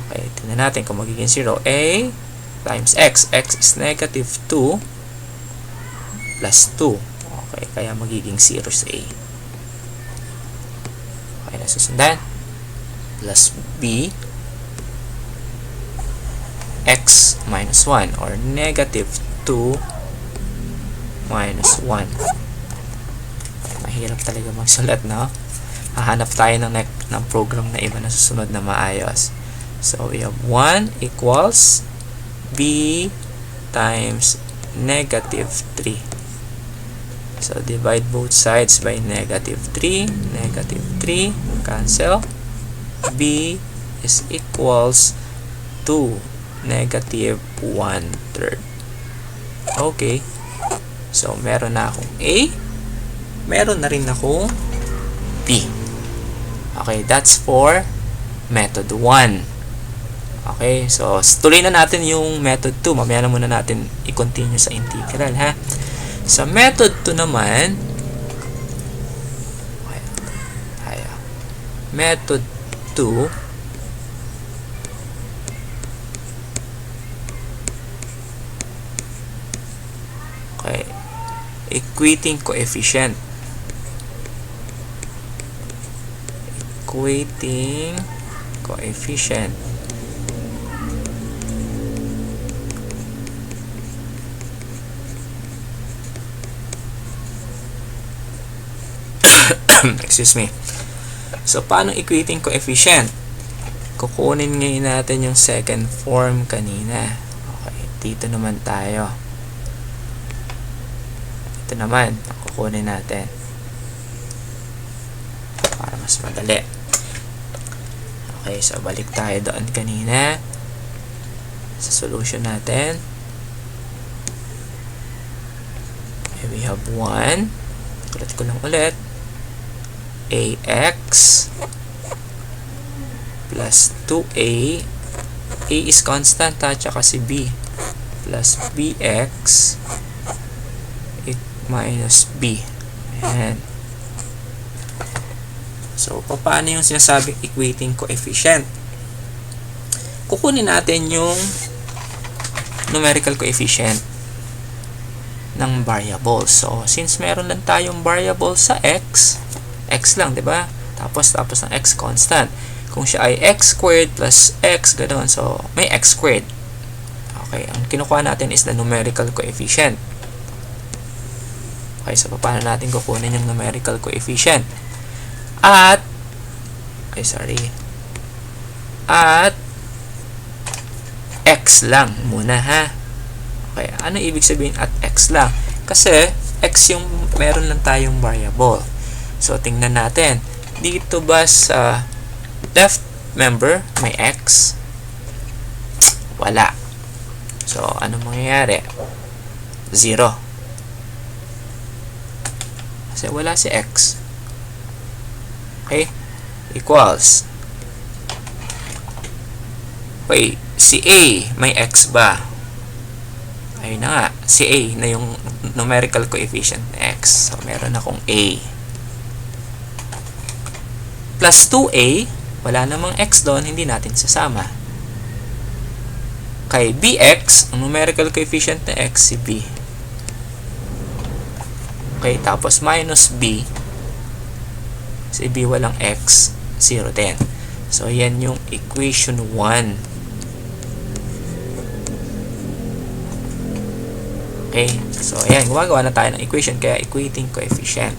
Okay, tingnan natin kung magiging 0. A times x. X is -2 plus 2. Okay, kaya magiging 0 sa A. Okay, nasusundan. Plus B x minus 1 or -2 minus 1. Okay, mahirap talaga magsulat, no? Hahanap tayo ng program na iba na susunod na maayos. So, we have 1 equals B times -3. So, divide both sides by -3. -3, cancel. B is equals to -1/3. Okay. So, meron na akong A. Meron na rin akong B. Okay, that's for method 1. Okay, so tuloy na natin yung method 2. Mamaya na muna natin i-continue sa integral, ha? Sa method 2 naman, method 2, okay, equating coefficient. Equating coefficient. Excuse me. So, paano equating coefficient? Kukunin ngayon natin yung second form kanina. Okay, dito naman tayo. Ito naman, kukunin natin. Para mas madali. Okay, so balik tayo doon kanina. Sa solution natin. Okay, we have 1. Ulit ko lang ulit. AX plus 2A. A is constant, at saka si B. Plus BX minus B. Ayan. So, paano yung sinasabing equating coefficient? Kukunin natin yung numerical coefficient ng variable. So, since meron lang tayong variable sa x lang, di ba? Tapos ng x constant. Kung siya ay x squared plus x, ganoon. So, may x squared. Okay, ang kinukuha natin is the numerical coefficient. Okay, so paano natin kukunin yung numerical coefficient? At x lang muna, ha? Okay, ano ibig sabihin at x lang? Kasi x yung meron lang tayong variable. So, tingnan natin. Dito ba sa left member may x? Wala. So, ano mangyayari? 0. Kasi wala si x. Okay? Equals. Okay, si A, may x ba? Ayun na nga. Si A na yung numerical coefficient na x. So, meron akong A. Plus 2A, wala namang x doon, hindi natin sasama. Kay BX, ang numerical coefficient na x, si B. Okay, tapos minus b. Si b walang x, 0 din. So, yan yung equation 1. Okay, so ayan, gumagawa na tayo ng equation, kaya equating coefficient.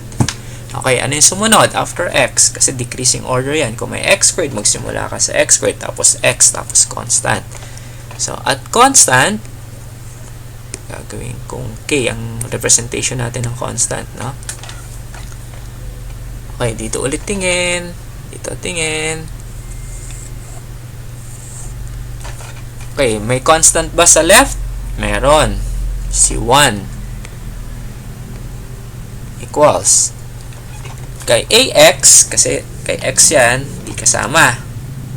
Okay, ano yung sumunod after x? Kasi decreasing order yan. Kung may x squared, magsimula ka sa x squared, tapos x, tapos constant. So, at constant, gagawin kong k ang representation natin ng constant, no? Okay, dito ulit tingin. Dito tingin. Okay, may constant ba sa left? Meron. Si 1 equals kay ax, kasi kay x yan, di kasama.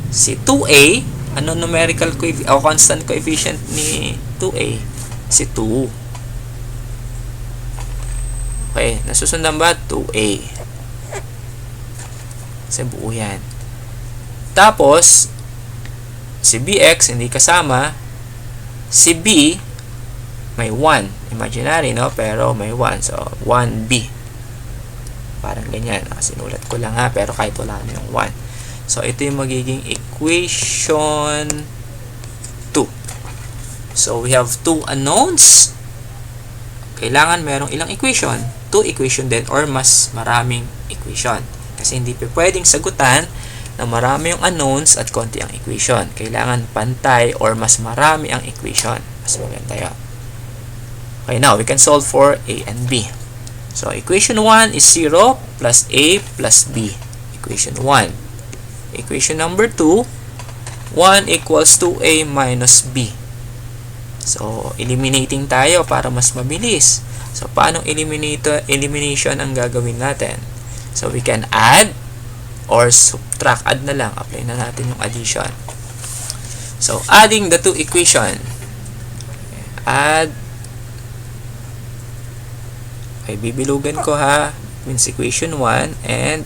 Si 2a, ano numerical coefficient o constant coefficient ni 2a? Si 2. Okay, nasusundan ba? 2a. Kasi buo yan. Tapos, si bx, hindi kasama. Si b, may 1. Imaginary, no? Pero may 1. So, 1b. Parang ganyan. Sinulat ko lang ha, pero kahit wala na yung 1. So, ito yung magiging equation 2. So, we have 2 unknowns. Kailangan merong ilang equation? 2 equation din or mas maraming equation. Kasi hindi pwedeng sagutan na marami yung unknowns at konti ang equation. Kailangan pantay or mas marami ang equation. Mas maganda yun. Okay, now we can solve for a and b. So, equation 1 is 0 plus a plus b. Equation 1. Equation number 2, 1 equals 2a minus b. So, eliminating tayo para mas mabilis. So, paano elimination ang gagawin natin? So, we can add or subtract. Add na lang. Apply na natin yung addition. So, adding the two equation. Add. Okay, bibilugan ko ha. Means equation 1 and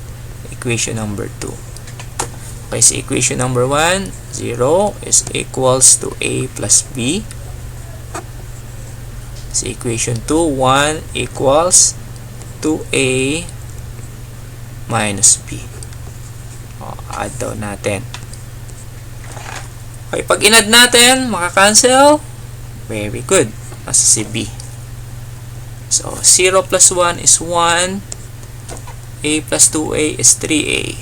equation number 2. Okay, so equation number 1, 0 is equals to a plus b. So, equation 2, 1 equals 2a minus b. Add daw natin. Okay, pag in-add natin, makakancel. Very good. Mas si b. So, 0 plus 1 is 1. A plus 2a is 3a.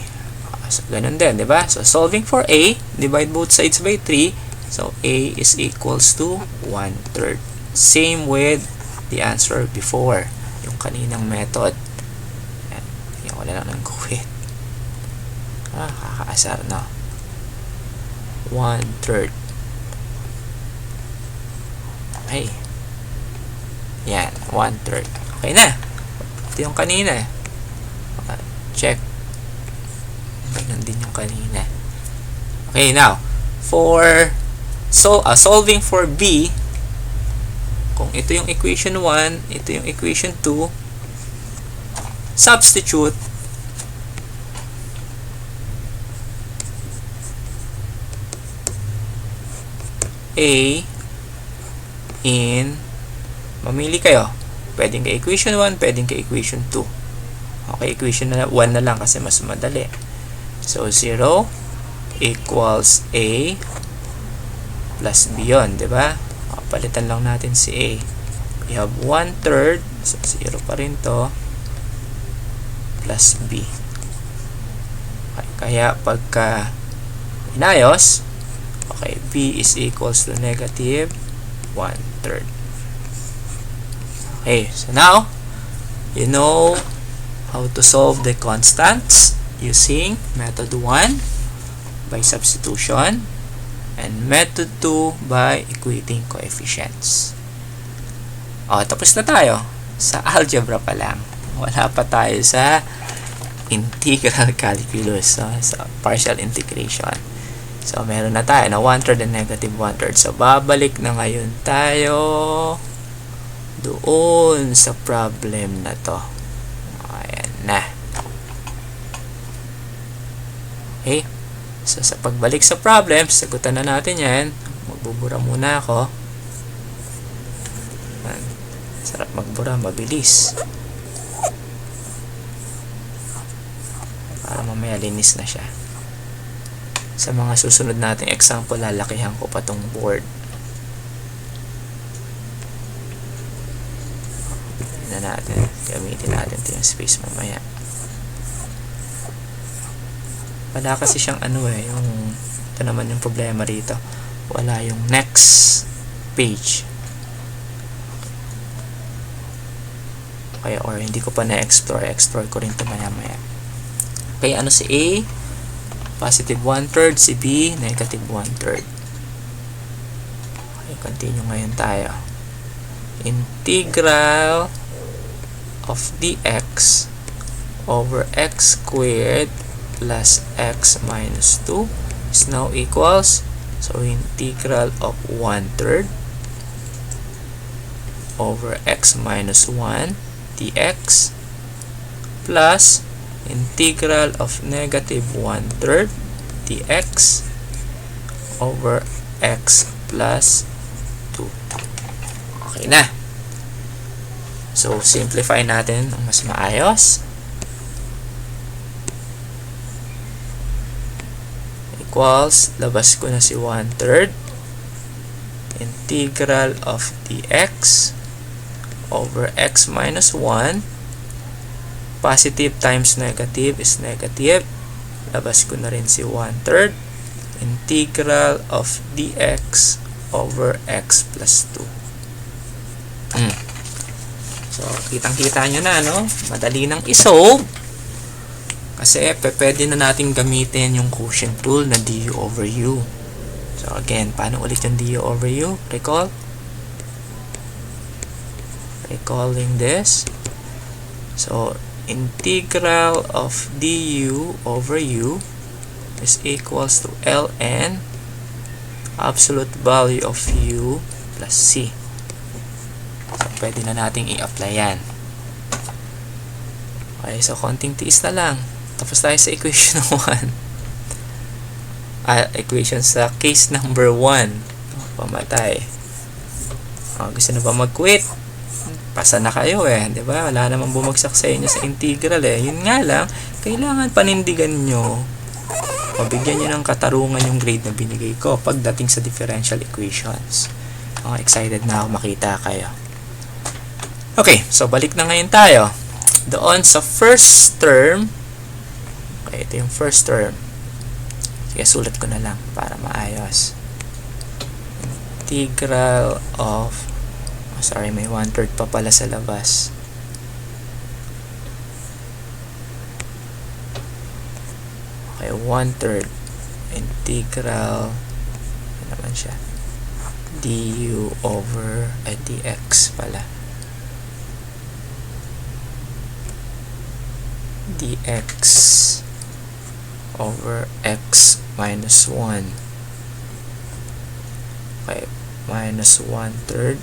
So, ganun din, di ba? So, solving for a, divide both sides by 3. So, a is equals to 1/3. Same with the answer before. Yung kaninang method. Yan. Yan, wala lang ng kuwit. Kakaasar na. 1/3. Okay. Yan, 1/3. Okay na. Ito yung kanina. Check. Ganun din yung kanina. Okay, now, for solving for b, kung ito yung equation 1, ito yung equation 2, substitute a in, mamili kayo. Pwedeng kay equation 1, pwedeng kay equation 2. Okay, equation 1 na lang kasi mas madali. So, 0 equals a plus b yun, diba? Palitan lang natin si a. We have 1/3, so 0 pa rin to, plus b. Okay, kaya pagka inayos, okay, b is equals to negative 1/3. Okay, so now, you know how to solve the constants using method 1 by substitution and method 2 by equating coefficients. Tapos na tayo sa algebra pa lang. Wala pa tayo sa integral calculus, sa partial integration. So, meron na tayo na 1/3 and negative 1/3. So, babalik na ngayon tayo doon sa problem na to. Ayan na. Okay. So, sa pagbalik sa problem, sagutan na natin yan. Magbubura muna ako. Sarap magbura, mabilis. para mamaya linis na siya. Sa mga susunod nating example, lalakihan ko pa tong board. Natin, gamitin natin ito yung space mamaya. Wala kasi siyang yung ito naman yung problema rito, wala yung next page, kaya or hindi ko pa na-explore ko rin ito maya. Kaya si A positive 1/3, si B negative 1/3. Okay, continue ngayon tayo. Integral of dx over x squared plus x minus 2 is now equals, so integral of 1/3 over x minus 1 dx plus integral of negative 1/3 dx over x plus 2. Okay na. So, simplify natin ang mas maayos. Equals, labas ko na si 1/3 integral of dx over x minus 1. Positive times negative is negative. Labas ko na rin si 1/3 integral of dx over x plus 2. So, kitang-kita nyo na, no? Madali nang isolve. Kasi, pwede na natin gamitin yung quotient rule na du over u. So, again, paano ulit yung du over u? Recalling this. So, integral of du over u is equals to ln absolute value of u plus c. So, pwede na nating i-apply yan. Okay, so konting tiis na lang. Tapos tayo sa equation 1. Equation sa case number 1. Pamatay. Gusto na ba mag-quit? Pasa na kayo diba? Wala namang bumagsak sa inyo sa integral Yun nga lang, kailangan panindigan nyo. Mabigyan nyo ng katarungan yung grade na binigay ko pagdating sa differential equations. Excited na ako makita kayo. Okay, so balik na ngayon tayo. Doon sa first term, okay, ito yung first term. Sige, sulat ko na lang para maayos. Integral of, sorry, may 1/3 pa pala sa labas. Okay, 1/3 integral, ano naman siya? Du over dx pala. Dx over x minus 1. Okay, minus 1/3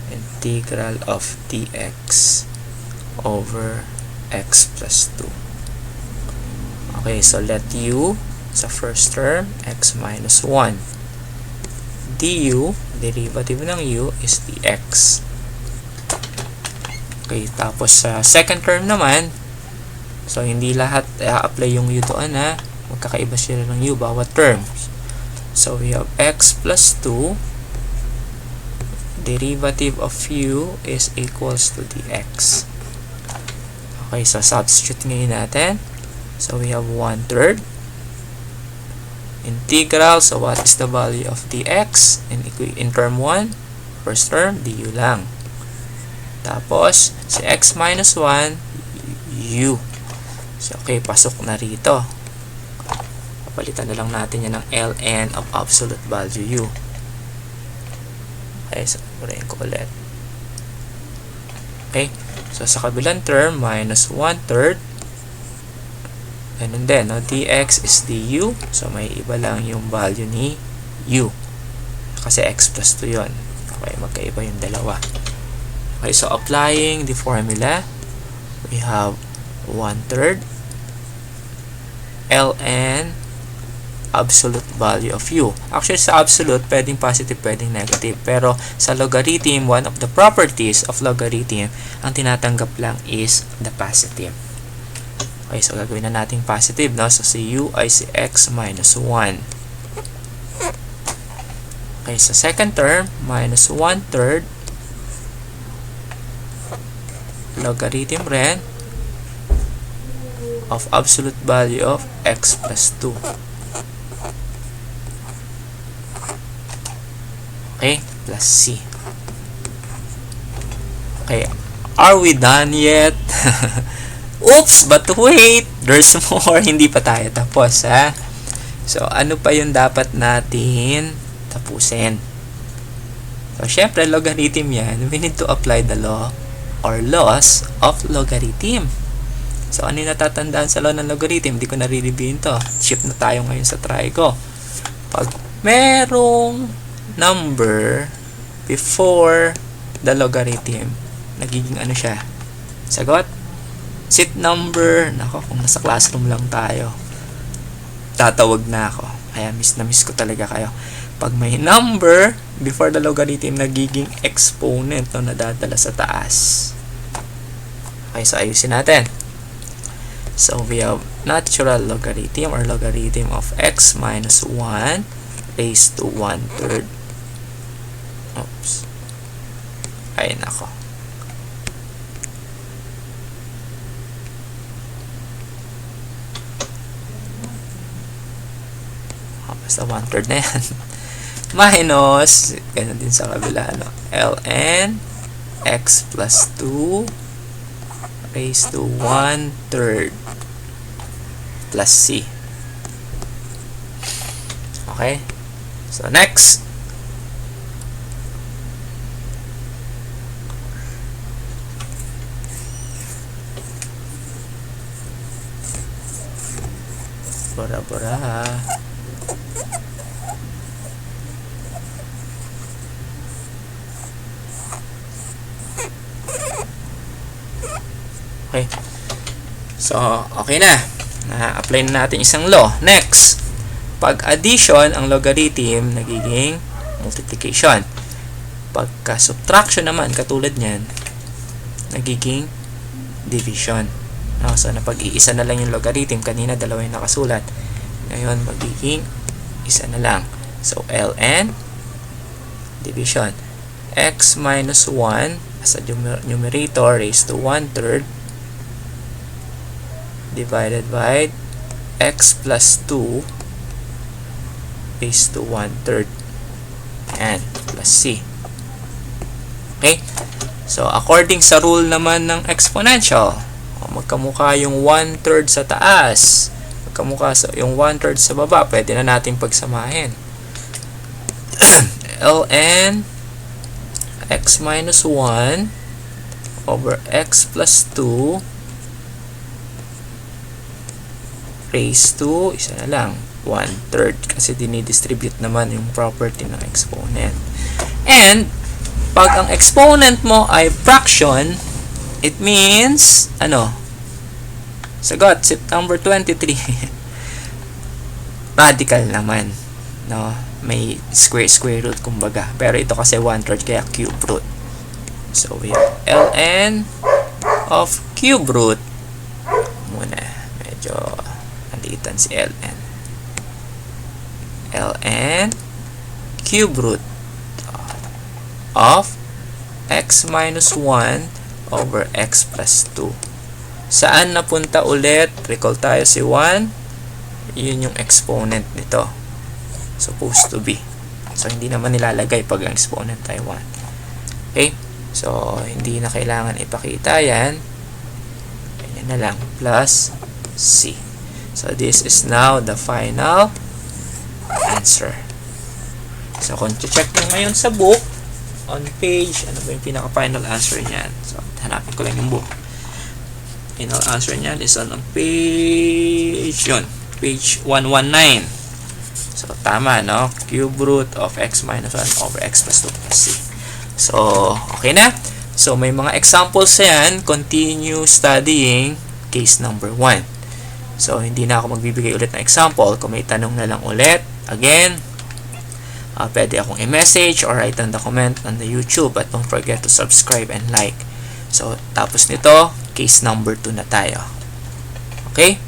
integral of dx over x plus 2. Okay, so let u sa first term, x minus 1. Du, derivative ng u, is dx. Okay, tapos sa second term naman, so hindi lahat apply yung u doon magkakaiba sila ng u bawat term. So we have x plus 2, derivative of u is equals to dx. Okay, so substitute ngayon natin. So we have 1/3 integral, so what is the value of dx in term 1? First term, du lang. Tapos, si x minus 1, u. So, okay, pasok na rito. Papalitan na lang natin yan ng ln of absolute value u. Okay, so, purahin ko ulit. Okay, so sa kabilang term, minus 1/3. Ganun din, dx is du. So, may iba lang yung value ni u. Kasi x plus 2 yun. Okay, magkaiba yung dalawa. Okay, so applying the formula, we have 1/3 ln absolute value of u. Actually, sa absolute, pwedeng positive, pwedeng negative. Pero sa logarithm, one of the properties of logarithm, ang tinatanggap lang is the positive. Okay, so gagawin na natin positive, no? So si u ay si x minus 1. Okay, so second term, minus 1/3 logarithm rin of absolute value of x plus 2. Okay, plus c. Okay, are we done yet? Oops, but wait, there's more. Hindi pa tayo tapos, ha? So, ano pa yung dapat natin tapusin? So, syempre, logarithm yan. We need to apply the law or laws of logarithm. So, ano yung natatandaan sa law ng logarithm? Hindi ko na-review to. Shift na tayo ngayon sa try ko. Pag merong number before the logarithm, nagiging ano siya? Sagot? Seat number. Nako, kung nasa classroom lang tayo, tatawag na ako. Kaya miss na miss ko talaga kayo. Pag may number before the logarithm, nagiging exponent, no, nadadala sa taas. Okay, so ayusin natin. So we have natural logarithm or logarithm of x minus 1 raised to 1/3. Oops. Ay, nako. Basta 1/3 na yan. Minus, ganun din sa kabila, no? ln x plus 2 raised to 1/3 plus c. Okay? So, next. Bora-bora. Okay. So, okay na. Na-apply na natin isang law. Next. Pag addition, ang logarithm nagiging multiplication. Pagka subtraction naman, katulad niyan, nagiging division. No? So, napag-iisa na lang yung logarithm. Kanina, dalawa yung nakasulat. Ngayon, magiging isa na lang. So, ln division. X minus 1 as a numerator raised to 1/3 divided by x plus 2 raised to 1/3 and plus c. Okay? So, according sa rule naman ng exponential, magkamukha yung 1/3 sa taas, magkamukha sa yung 1/3 sa baba, pwede na natin pagsamahin. ln x minus 1 over x plus 2 raised to, isa na lang, 1/3 kasi dinidistribute naman yung property ng exponent. And pag ang exponent mo ay fraction, it means ano? Sagot, set number 23. Radical naman, no? May square root kumbaga. Pero ito kasi 1/3 kaya cube root. So we have ln of cube root muna. Medyo nalitan si ln. ln cube root of x minus 1 over x plus 2. Saan napunta ulit? Recall tayo si 1. Yun yung exponent nito. Supposed to be. So, hindi naman nilalagay pag ang exponent ay 1. Okay? So, hindi na kailangan ipakita yan. Ganyan na lang. Plus c. So, this is now the final answer. So, kung check nyo ngayon sa book, on page, ano ba yung pinaka-final answer niyan? So, hanapin ko lang yung book. Final answer niyan is on page, yun, page 119. So, tama, no? Cube root of x minus 1 over x plus 2 plus c. So, okay na? So, may mga examples yan. Continue studying case number 1. So, hindi na ako magbibigay ulit ng example. Kung may tanong na lang ulit, again, pwede akong i-message or write on the comment on the YouTube. At don't forget to subscribe and like. So, tapos nito, case number 2 na tayo. Okay?